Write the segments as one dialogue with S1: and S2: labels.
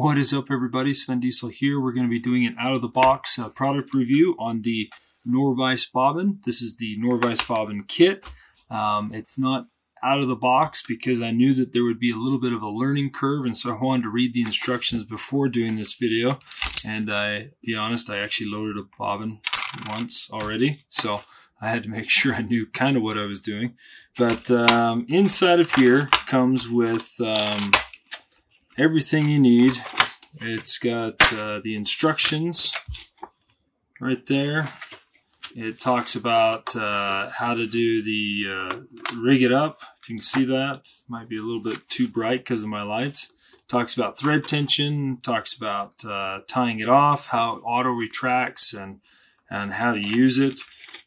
S1: What is up, everybody? Svenddiesel here. We're going to be doing an out-of-the-box product review on the Norvise bobbin. This is the Norvise bobbin kit. It's not out of the box because I knew that there would be a little bit of a learning curve, and so I wanted to read the instructions before doing this video. And be honest, I actually loaded a bobbin once already, so I had to make sure I knew kind of what I was doing. But inside of here comes with everything you need. It's got the instructions right there. It talks about how to do the rig it up. If you can see that, might be a little bit too bright because of my lights. Talks about thread tension, talks about tying it off, how it auto retracts, and how to use it.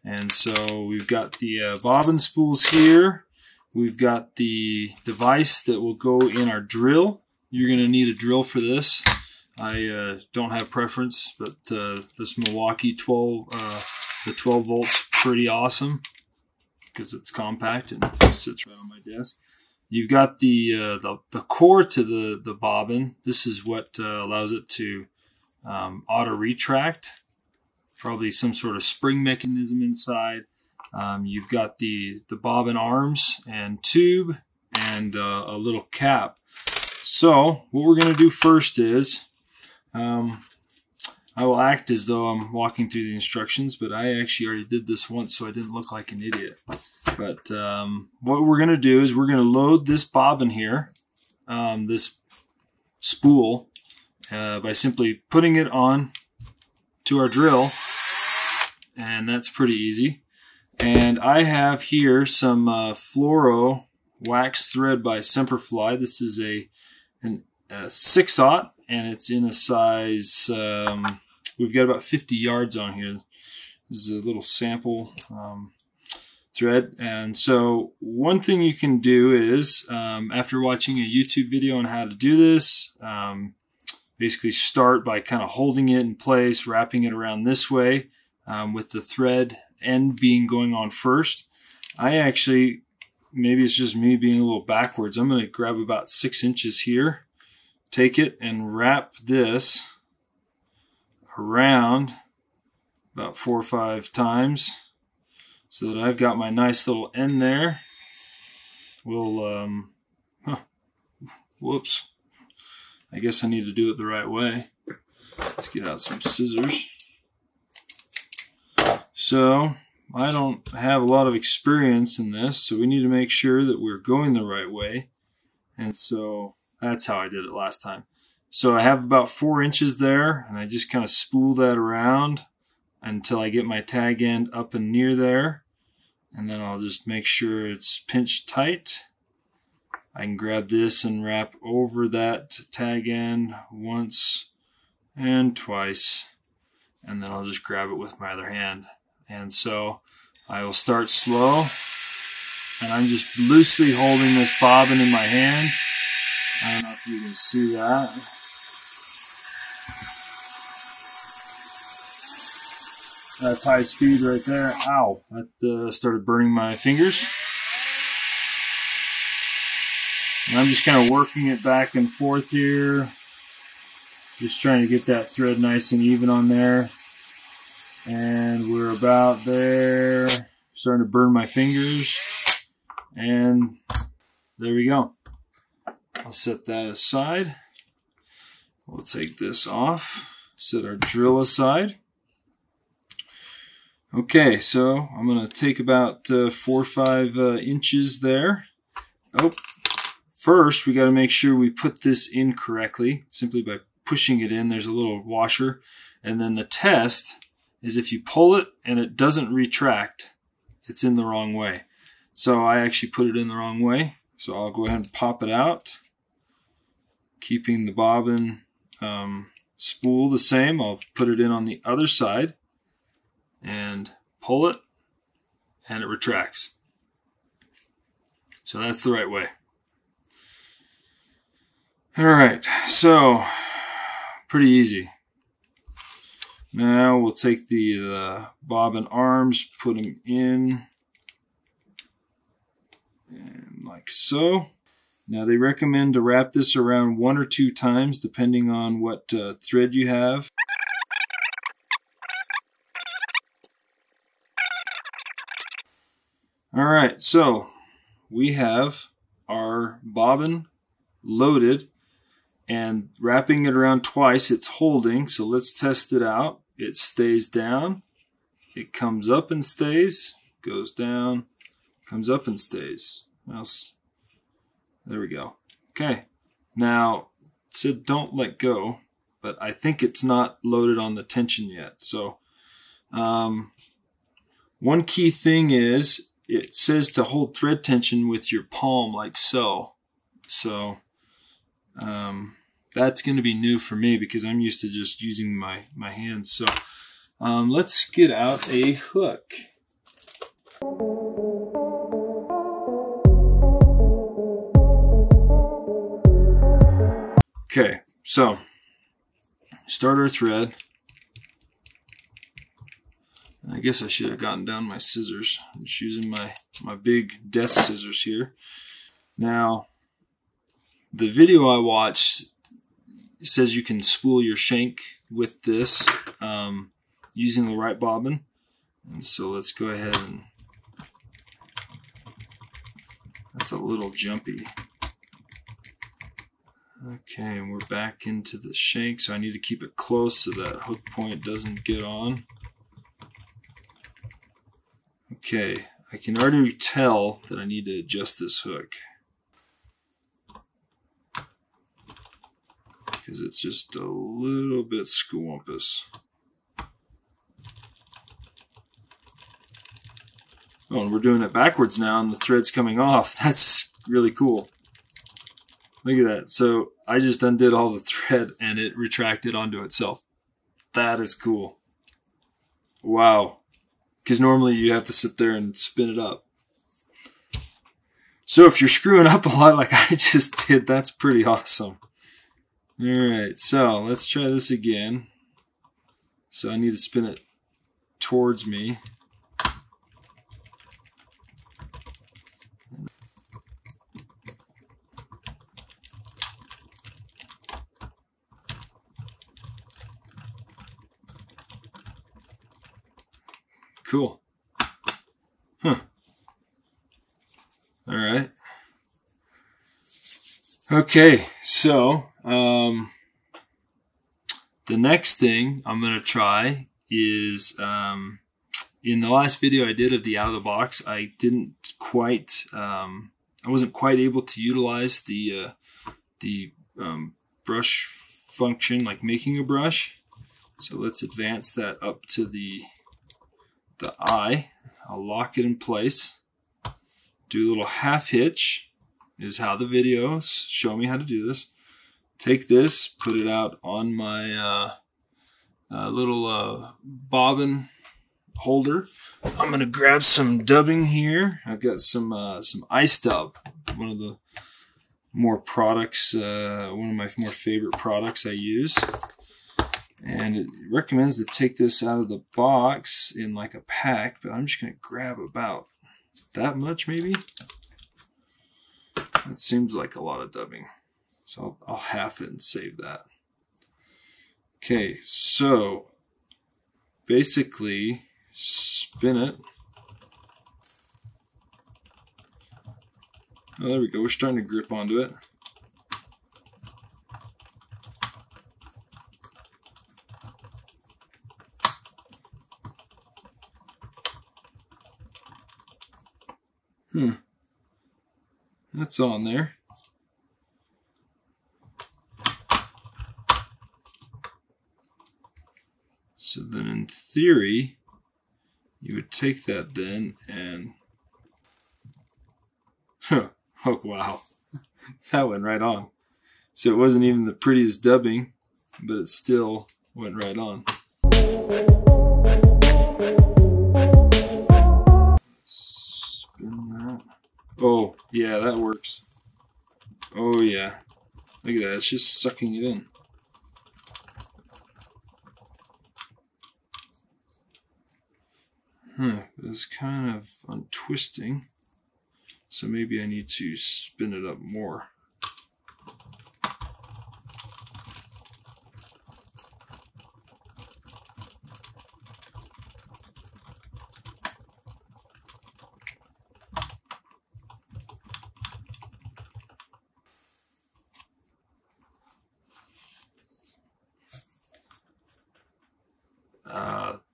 S1: And so we've got the bobbin spools here. We've got the device that will go in our drill. You're going to need a drill for this. I don't have preference, but this Milwaukee 12 volts pretty awesome because it's compact and sits right on my desk. You've got the core to the bobbin. This is what allows it to auto retract. Probably some sort of spring mechanism inside. You've got the bobbin arms and tube and a little cap. So what we're going to do first is I will act as though I'm walking through the instructions, but I actually already did this once, so I didn't look like an idiot. But what we're going to do is we're going to load this bobbin here, this spool, by simply putting it on to our drill, and that's pretty easy. And I have here some fluoro wax thread by Semperfli. This is a 6/0, and it's in a size, we've got about 50 yards on here. This is a little sample thread. And so one thing you can do is, after watching a YouTube video on how to do this, basically start by kind of holding it in place, wrapping it around this way, with the thread end being going on first. I actually, maybe it's just me being a little backwards, I'm going to grab about 6 inches here, take it and wrap this around about 4 or 5 times so that I've got my nice little end there. We'll, whoops. I guess I need to do it the right way. Let's get out some scissors. So I don't have a lot of experience in this, so we need to make sure that we're going the right way. And so that's how I did it last time. So I have about 4 inches there, and I just kind of spool that around until I get my tag end up and near there. And then I'll just make sure it's pinched tight. I can grab this and wrap over that tag end once and twice. And then I'll just grab it with my other hand. And so I will start slow, and I'm just loosely holding this bobbin in my hand. I don't know if you can see that. That's high speed right there. Ow, that started burning my fingers. And I'm just kind of working it back and forth here. Just trying to get that thread nice and even on there. And we're about there. Starting to burn my fingers. And there we go. I'll set that aside. We'll take this off. Set our drill aside. Okay, so I'm going to take about 4 or 5 inches there. Oh, first we got to make sure we put this in correctly, simply by pushing it in. There's a little washer. And then the test is if you pull it and it doesn't retract, it's in the wrong way. So I actually put it in the wrong way. So I'll go ahead and pop it out. Keeping the bobbin spool the same, I'll put it in on the other side and pull it, and it retracts. So that's the right way. Alright, so pretty easy. Now we'll take the bobbin arms, put them in, and like so. Now they recommend to wrap this around 1 or 2 times depending on what thread you have. Alright, so we have our bobbin loaded, and wrapping it around twice, it's holding. So let's test it out. It stays down, it comes up and stays, goes down, comes up and stays. There we go. Okay, now it said don't let go, but I think it's not loaded on the tension yet. So one key thing is it says to hold thread tension with your palm like so. So that's going to be new for me because I'm used to just using my hands. So let's get out a hook. Okay, so start our thread. I guess I should have gotten down my scissors. I'm just using my big desk scissors here. Now, the video I watched says you can spool your shank with this using the right bobbin. And so let's go ahead and... That's a little jumpy. Okay, and we're back into the shank, so I need to keep it close so that hook point doesn't get on. Okay, I can already tell that I need to adjust this hook because it's just a little bit squampus. Oh, and we're doing it backwards now and the thread's coming off. That's really cool. Look at that. So I just undid all the thread and it retracted onto itself. That is cool. Wow. Because normally you have to sit there and spin it up. So if you're screwing up a lot like I just did, that's pretty awesome. Alright, so let's try this again. So I need to spin it towards me. Cool. Huh. All right. Okay, so the next thing I'm going to try is in the last video I did of the out of the box, I didn't quite, I wasn't quite able to utilize the brush function, like making a brush. So let's advance that up to the eye. I'll lock it in place. Do a little half hitch is how the videos show me how to do this. Take this, put it out on my little bobbin holder. I'm gonna grab some dubbing here. I've got some ice dub, one of the more products, one of my more favorite products I use. And it recommends to take this out of the box in like a pack, but I'm just going to grab about that much maybe. That seems like a lot of dubbing. So I'll half it and save that. Okay, so basically spin it. Oh, there we go. We're starting to grip onto it. That's on there. So then in theory, you would take that then and... Oh wow, that went right on. So it wasn't even the prettiest dubbing, but it still went right on. Oh, yeah, that works. Oh, yeah. Look at that. It's just sucking it in. It's kind of untwisting. So maybe I need to spin it up more.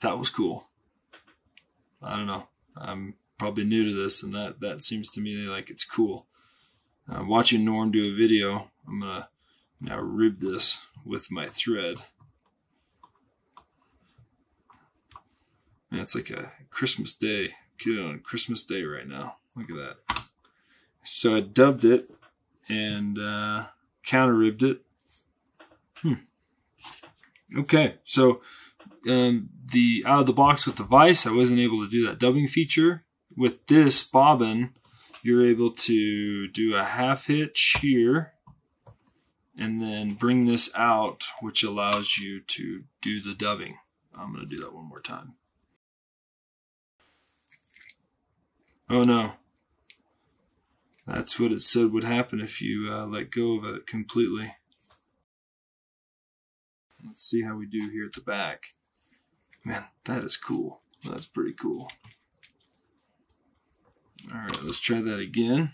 S1: that was cool. I don't know. I'm probably new to this, and that seems to me like it's cool. Watching Norm do a video, I'm going to now rib this with my thread. Man, it's like a Christmas day. Get it on Christmas Day right now. Look at that. So I dubbed it and counter ribbed it. Okay, so the out of the box with the vise, I wasn't able to do that dubbing feature. With this bobbin, you're able to do a half hitch here and then bring this out, which allows you to do the dubbing. I'm going to do that one more time. Oh no. That's what it said would happen if you let go of it completely. Let's see how we do here at the back. Man, that is cool. That's pretty cool. All right, let's try that again.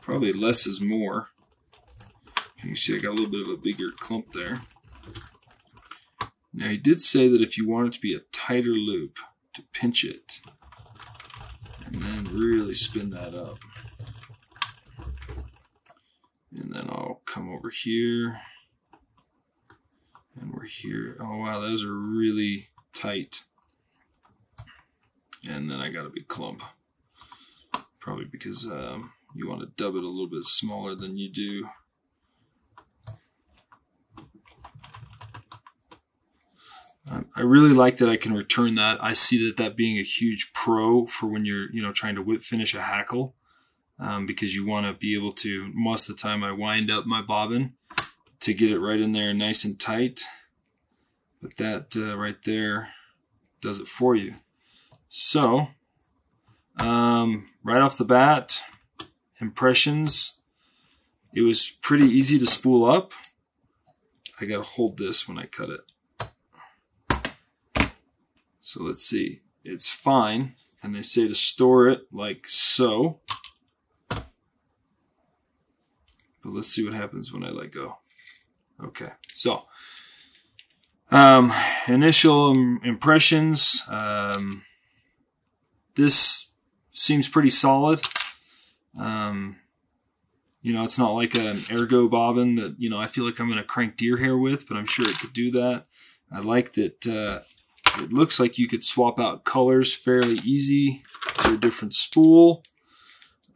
S1: Probably less is more. You can see I got a little bit of a bigger clump there. Now he did say that if you want it to be a tighter loop, to pinch it and then really spin that up. And then I'll come over here and we're here. Oh wow, those are really tight. And then I got a big clump. Probably because you want to dub it a little bit smaller than you do. I really like that I can return that. I see that being a huge pro for when you're trying to whip finish a hackle, because you want to be able to, most of the time I wind up my bobbin to get it right in there nice and tight, but that right there does it for you. So right off the bat, impressions, it was pretty easy to spool up. I gotta hold this when I cut it. So let's see, it's fine, and they say to store it like so. But let's see what happens when I let go. Okay, so initial impressions. This seems pretty solid. It's not like an ergo bobbin that I feel like I'm going to crank deer hair with, but I'm sure it could do that. I like that. It looks like you could swap out colors fairly easy to a different spool.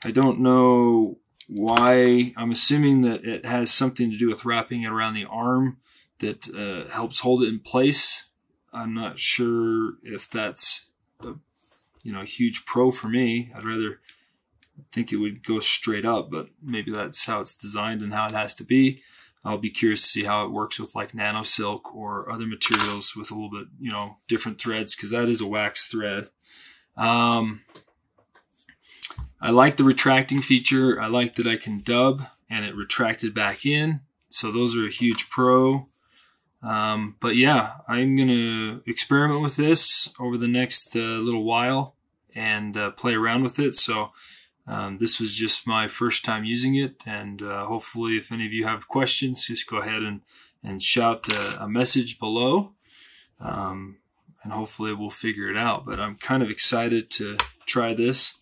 S1: I don't know why. I'm assuming that it has something to do with wrapping it around the arm that helps hold it in place. I'm not sure if that's a huge pro for me. I'd rather think it would go straight up, but maybe that's how it's designed and how it has to be. I'll be curious to see how it works with like nano silk or other materials with a little bit, different threads, because that is a wax thread. I like the retracting feature. I like that I can dub and it retracted back in. So those are a huge pro. But yeah, I'm going to experiment with this over the next little while and play around with it. So this was just my first time using it, and hopefully if any of you have questions, just go ahead and shout a message below, and hopefully we'll figure it out. But I'm kind of excited to try this.